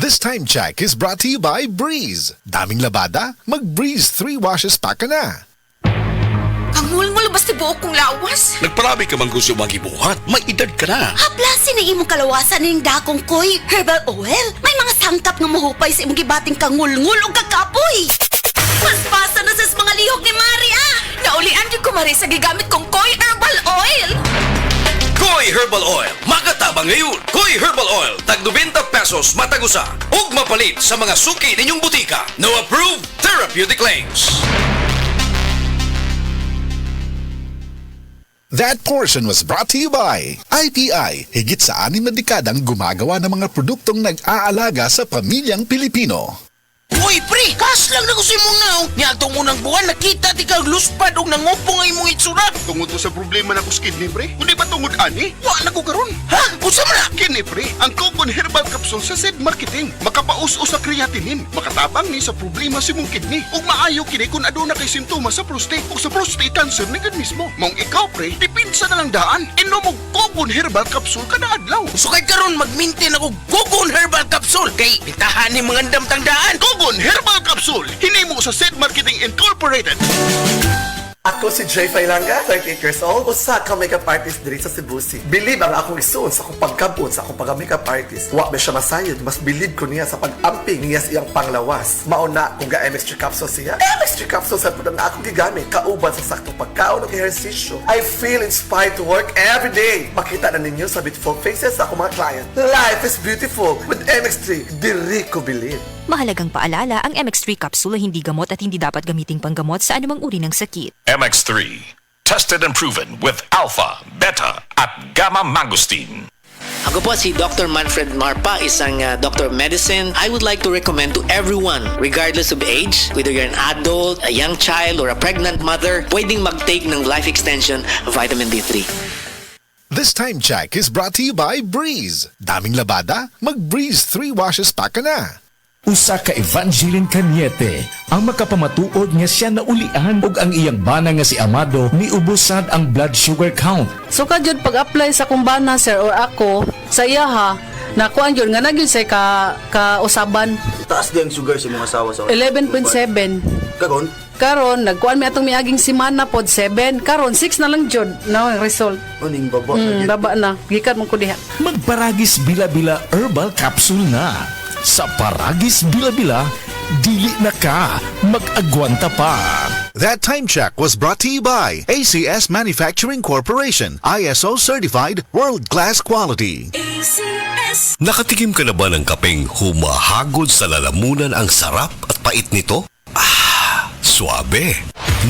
This time check is brought to you by Breeze. Daming labada? Mag-Breeze 3 washes pa ka na. Angul-ngul basta buok kong lawas. Nagparami ka man gusto magibuhat. May edad ka na. Haplasin na imong kalawasan ng dakong koy, herbal oil. May mga sangkap nga mahupay sa imong gibating kangul-ngul o kakapoy. Mas pasa na sa mga lihok ni Maria. Naulian yung kumari sa gigamit kong koy herbal oil. Koy Herbal Oil. Makatabang ngayon. Koy Herbal Oil. Tag 90 pesos matagusa. Ug mapalit sa mga suki ninyong butika. No approved therapeutic claims. That portion was brought to you by ITI. Higit sa 6 na dekadang gumagawa ng mga produktong nag-aalaga sa pamilyang Pilipino. Uy, pre! Kas lang na gusto mong ngaw! Niya itong unang buwan, nakita di ka luspad o nangupong ay mong itsura! Tungod to sa problema na ko kidney, pre. Kundi ba tungod ani? Wa na ko karon. Ha? Usa mo na! Kini, pre, ang Cogon Herbal Capsule sa Zed Marketing. Makapaus-o sa creatinine. Makatabang ni sa problema si mong kidney. Ug maayo kini kung aduna kay simptoma sa prostate o sa prostate cancer na gud mismo. Mong ikaw, pre, dipinsa na lang daan. Inom og Cogon Herbal Capsule kada adlaw. Sukay karon mag-maintain ako Cogon Herbal Capsule kay bitahan ni mga damtang daan! Cogon Herbal Capsule. Hinimo sa Zed Marketing Incorporated. Ako si Jay Failanga, 38 years old, usa ka makeup artist diri sa Cebu City. Believe ang akong isuon sa akong pagkabot sa akong pagka-makeup artist. Wa ba siya masayod, mas believe ko niya sa pag-amping niya sa iyang panglawas. Mauna kung ga-MX3 capsule siya. MX3 capsule sa pudang na akong gigamit, kauban sa saktong pagkaon o ehersisyo. I feel inspired to work every day. Makita na ninyo sa beautiful faces sa akong mga client. Life is beautiful with MX3. Diri ko believe. Mahalagang paalala, ang MX3 capsule ay hindi gamot at hindi dapat gamiting panggamot sa anumang uri ng sakit. MX3, tested and proven with alpha, beta, at gamma mangosteen. Ako po si Dr. Manfred Marpa, isang Doctor of Medicine. I would like to recommend to everyone, regardless of age, whether you're an adult, a young child, or a pregnant mother, pwedeng mag-take ng life extension vitamin D3. This time check is brought to you by Breeze. Daming labada? Mag-Breeze 3 washes pa ka na. Usa ka Evangeline Cañete ang makapamatuod nga siya naulian ug ang iyang bana nga si Amado niubusad ang blood sugar count. So kadyod pag-apply sa kumbana sir or ako sa iya ha, nakuan yun nga nagyud say ka usaban. Taas di ang sugar sa mga asawa sa 11.7. Karon nagkuan mi atong miaging semana pod 7. Karon 6 na lang jud na ang result. Uning baba baba na. Gikan mo ko diha. Magparagis bila-bila herbal capsule na. Sa Paragis Bila-Bila, dili na ka mag-agwanta pa. That time check was brought to you by ACS Manufacturing Corporation, ISO certified world-class quality. ACS. Nakatikim ka na ba ng kapeng humahagod sa lalamunan ang sarap at pait nito? Suabe.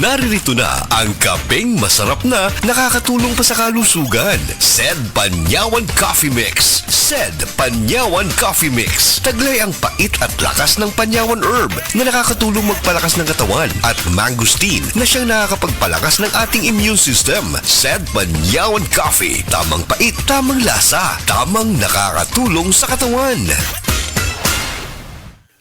Naririto na ang kapeng masarap na nakakatulong pa sa kalusugan. Zed Panyawan Coffee Mix. Zed Panyawan Coffee Mix. Taglay ang pait at lakas ng panyawan herb na nakakatulong magpalakas ng katawan at mangosteen na siyang nakakapagpalakas ng ating immune system. Zed Panyawan Coffee. Tamang pait, tamang lasa, tamang nakakatulong sa katawan.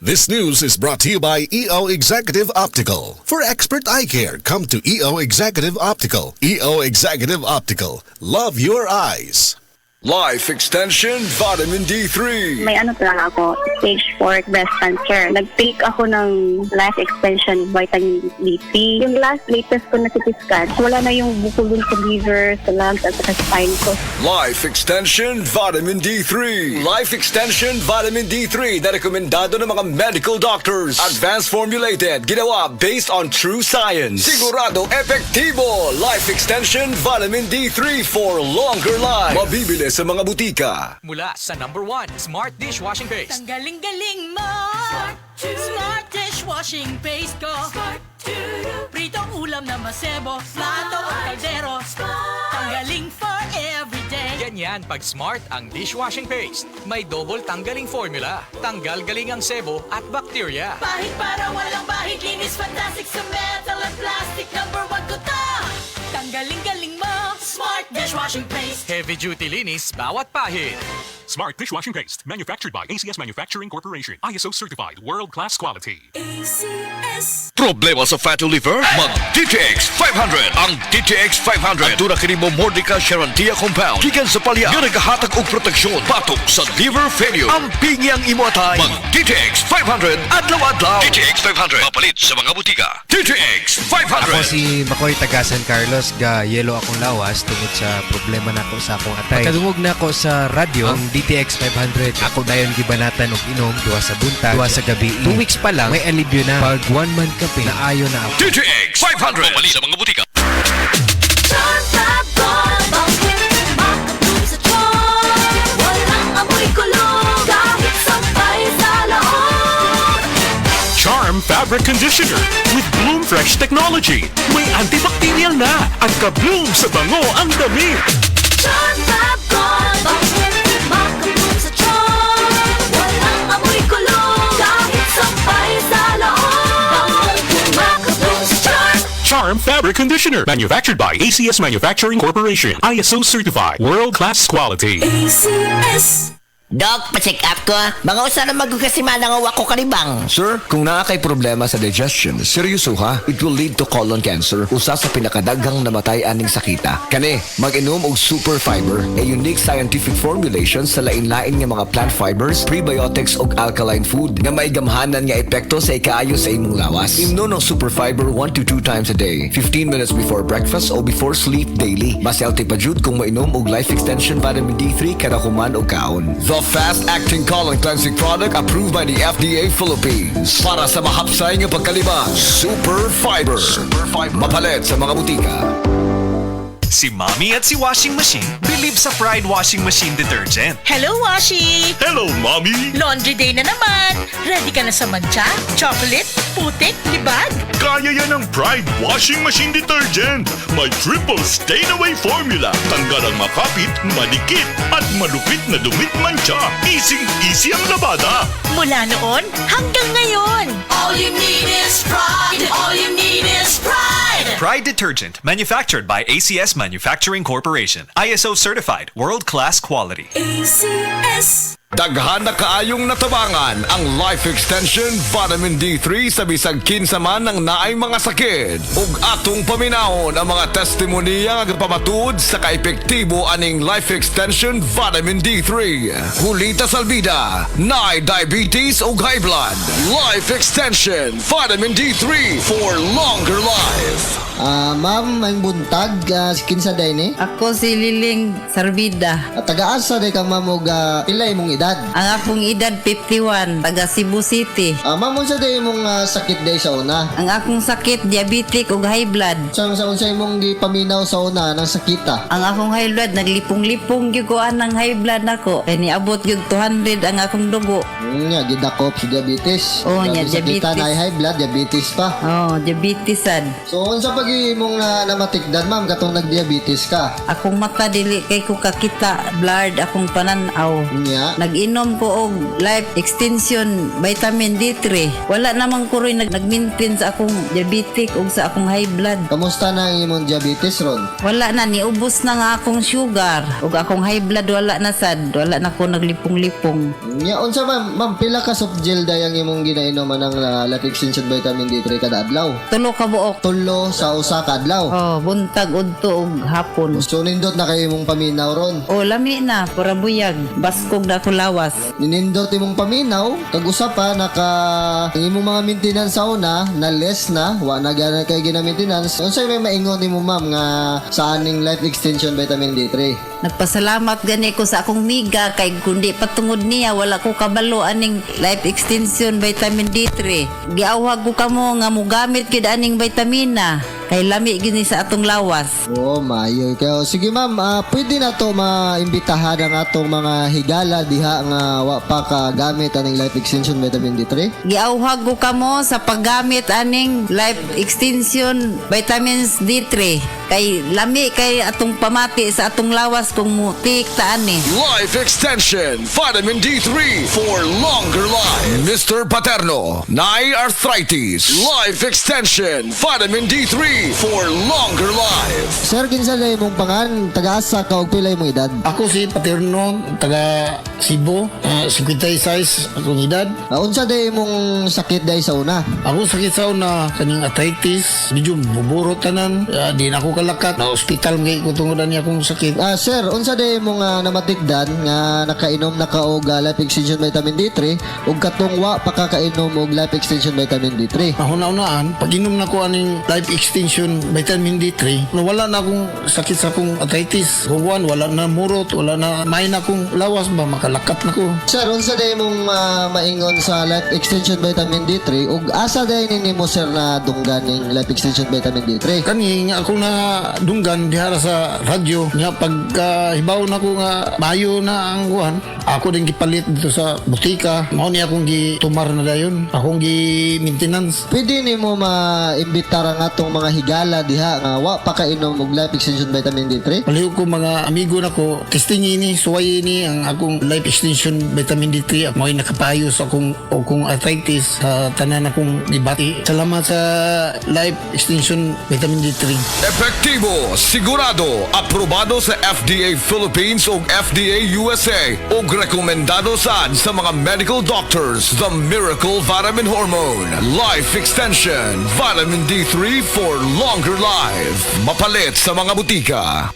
This news is brought to you by EO Executive Optical. For expert eye care, come to EO Executive Optical. EO Executive Optical. Love your eyes. Life Extension Vitamin D3. May ano lang ako, stage 4 breast cancer. Nag-take ako ng life extension vitamin D3. Yung latest ko na CT scan, wala na yung bukol dun sa liver, sa lungs, at sa spine ko. Life Extension Vitamin D3. Life Extension Vitamin D3 na rekomendado ng mga medical doctors. Advanced formulated, ginawa based on true science. Sigurado epektibo. Life Extension Vitamin D3 for longer life. Mabibili sa mga butika. Mula sa #1 Smart Dishwashing Paste. Tanggaling-galing mo. Smart dishwashing paste ko. Pritong ulam na masebo. Plato o kaldero. Tanggaling for everyday. Ganyan pag Smart ang dishwashing paste. May double tanggaling formula. Tanggal galing ang sebo at bacteria. Bahid para walang bahid. Linis fantastic sa metal at plastic. #1 ko to. Tanggaling-galing mo. Smart dishwashing paste. Heavy duty linis bawat pahid. Smart dishwashing paste. Manufactured by ACS Manufacturing Corporation. ISO certified. World-class quality. Problema sa fatty liver? Mag DTX 500. Ang DTX 500 ang kini mo Mordica Charantia compound gikan sa palya nga nagahatag og proteksyon batok sa liver failure. Ang pingyang imo atay. Mag DTX 500 adlaw-adlaw. DTX 500 mapalit sa mga butika. DTX 500. Ako si Makoy taga San Carlos ga yelo akong lawas tungod sa problema nako sa akong atay. Pagkadungog nako sa radyo ang DTX 500 ako dayon gibanatan og inom duha sa buntag, duha sa gabi. 2 weeks pa lang may alibyo na. Pag 1 month kape na ayo na ako. DTX 500 mapalit sa mga butika. Charm Fabric Conditioner with Bloom Fresh Technology. May antibacterial na at ka-bloom sa bango ang damit. Charm Fab Gold, makabloom sa charm. Walang amoy kulong, kahit sampay sa loob. Makabloom sa charm. Charm Fabric Conditioner. Manufactured by ACS Manufacturing Corporation. ISO certified. World-class quality. ACS. Doc, pa-check up ko. Mga usa na magkasimana nga wako kanibang. Sir, kung naa kay problema sa digestion, seryoso ha, it will lead to colon cancer, usa sa pinakadaghang namatay aning sakita. Kani, mag-inom og Super Fiber, a unique scientific formulation sa lain-lain nga mga plant fibers, prebiotics ug alkaline food nga may gamhanan nga epekto sa ikaayo sa imong lawas. Imnon ng Super Fiber 1 to 2 times a day, 15 minutes before breakfast o before sleep daily. Mas healthy pa jud kung mainom og Life Extension Vitamin D3 kada human og kaon. The fast-acting colon cleansing product approved by the FDA Philippines. Para sa mahapsay nga pagkalibang, Super Fiber. Mapalit sa mga butika. Si Mommy at si Washing Machine believe sa Pride Washing Machine Detergent. Hello, Washi! Hello, Mommy! Laundry day na naman! Ready ka na sa mancha, chocolate, putik, libag? Kaya yan ang Pride Washing Machine Detergent. May triple stain-away formula. Tanggal ang makapit, manikit, at malupit na dumit mancha. Easy ang labada. Mula noon hanggang ngayon. All you need is pride. All you need is pride. Pride Detergent, manufactured by ACS Manufacturing Corporation. ISO certified, world-class quality. ACS. Daghan na kaayong natabangan ang Life Extension Vitamin D3 sa bisag kinsa man ng naay mga sakit. Ug atong paminahon ang mga testimonya nga nagpamatuod sa kaepektibo aning Life Extension Vitamin D3. Julita Salvida, naay diabetes ug high blood. Life Extension Vitamin D3 for longer life. Ma'am, may buntag, kinsa day ni? Ako si Liling Sarvida. Taga-asa day ka ma'am og pila imong edad? Ang akong edad 51, taga Cebu City. Ma'am, unsa day imong sakit day sa una? Ang akong sakit diabetic ug high blood. Sa unsa imong gipaminaw sa una ng sakita? Ang akong high blood naglipong-lipong gyud ko anang high blood nako. Kay niabot gyud 200 ang akong dugo. Nya gidakop si diabetes. Oh, nya diabetes. Na high blood, diabetes pa. Oh, diabetes sad. So unsa pag imong namatikdan ma'am katong nagdiabetes ka? Akong mata dili kay ko kakita, blurred akong pananaw. Nya nag-inom ko og Life Extension Vitamin D3. Wala namang ko rin nag-maintain sa akong diabetic ug sa akong high blood. Kamusta na ang imong diabetes ron? Wala na, niubos na nga akong sugar ug akong high blood wala na sad. Wala na ko naglipong-lipong. Nya unsa ma'am pila ka soft gel dayang imong ginainom ng Life Extension Vitamin D3 kada adlaw? 3 ka buok. 3 sa usa ka adlaw. Oh, buntag udto ug hapon. So nindot na kayo imong paminaw ron. Oh, lami na para buyag. Baskog na ko lawas. Ninindot imong paminaw, kag usa pa naka imong mga maintenance sa una na less na, wa na gana kay gina-maintenance. Unsay may maingon nimo ma'am nga sa aning Life Extension Vitamin D3? Nagpasalamat gani ko sa akong miga kay kundi patungod niya wala ko kabalo aning Life Extension Vitamin D3. Giawhag ko kamo nga mogamit gid aning vitamina kay lami gini sa atong lawas. Oh, maayo kayo. Sige ma'am, pwede na to maimbitahan ang atong mga higala diha nga wa pa ka gamit aning Life Extension Vitamin D3. Giawhag ko kamo sa paggamit aning Life Extension Vitamins D3 kay lami kay atong pamati sa atong lawas kung mutik ta ani. Life Extension Vitamin D3 for longer life. Mr. Paterno, Nai Arthritis, Life Extension, Vitamin D3 for longer life. Sir, kinsa day mong pangan, taga-asa ka og pilay mong edad? Ako si Paterno, taga Cebu, 56 akong edad. Unsa day mong sakit day sa una? Ako sakit sa una, kaning arthritis, medyo buburo tanan, di na ako kalakat, na hospital ngay ko tungodan niya akong sakit. Sir, unsa day mong namatikdan nga nakainom na ka og Life Extension Vitamin D3 ug katungwa pakakainom og Life Extension Vitamin D3? Una-unaan, pag inom na ko aning Life Extension Vitamin D3, nawala na akong sakit sa akong arthritis. Huwan, wala na murot, wala na may na akong lawas ba, makalakat na ko. Sir, unsa day mong maingon sa Life Extension Vitamin D3 ug asa day nimo sir na dunggan ning Life Extension Vitamin D3? Kani nga ako na dunggan dihara sa radyo nga pagka hibaw na ko nga mayo na ang kuhan, ako din gipalit dito sa butika. Mao ni akong gitumar na dayon, akong gi-maintenance. Pwede nimo ma-imbitar ang atong mga higala diha nga wa pa kainom og Life Extension Vitamin D3? Palihog ko mga amigo na ko, testing ini, suway ini ang akong Life Extension Vitamin D3. Mo'y nakapayo sa akong arthritis sa tanan akong dibati. Salamat sa Life Extension Vitamin D3. Epektibo, sigurado, aprobado sa FDA Philippines ug FDA USA ug rekomendado sa mga medical doctors. The Miracle Vitamin Hormone, Life Extension, Vitamin D3 for longer life. Mapalit sa mga butika.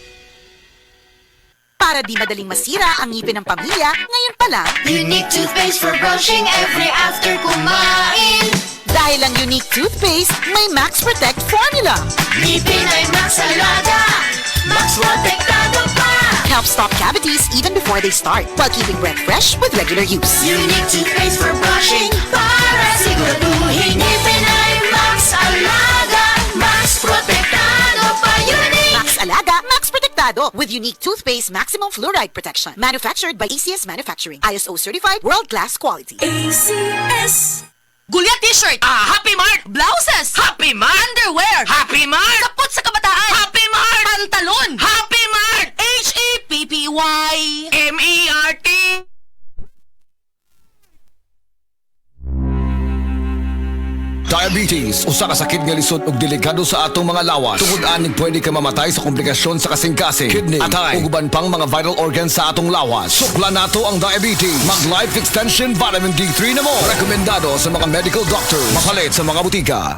Para di madaling masira ang ngipin ng pamilya, ngayon pa lang, Unique toothpaste for brushing every after kumain. Dahil ang Unique toothpaste, may Max Protect formula. Ngipin ay Max Alaga, Max Protectado pa. Helps stop cavities even before they start, while keeping breath fresh with regular use. Unique toothpaste for brushing, para siguraduhin ngipin ay Max Alaga, Max Protectado pa. Unique Max Alaga, Max Protectado with Unique toothpaste maximum fluoride protection. Manufactured by ACS Manufacturing. ISO certified world-class quality. ACS. Gulya t-shirt. Happy Mart. Blouses. Happy Mart. Underwear. Happy Mart. Sapot sa kabataan. Happy Mart. Pantalon. Happy Mart. HAPPYMERT. Diabetes, usa ka sakit nga lisod ug delikado sa atong mga lawas. Tungod aning pwede ka mamatay sa komplikasyon sa kasing-kasing, kidney, atay, ug uban pang mga vital organs sa atong lawas. Sukla nato ang diabetes. Mag Life Extension Vitamin D3 na mo. Rekomendado sa mga medical doctors. Mapalit sa mga butika.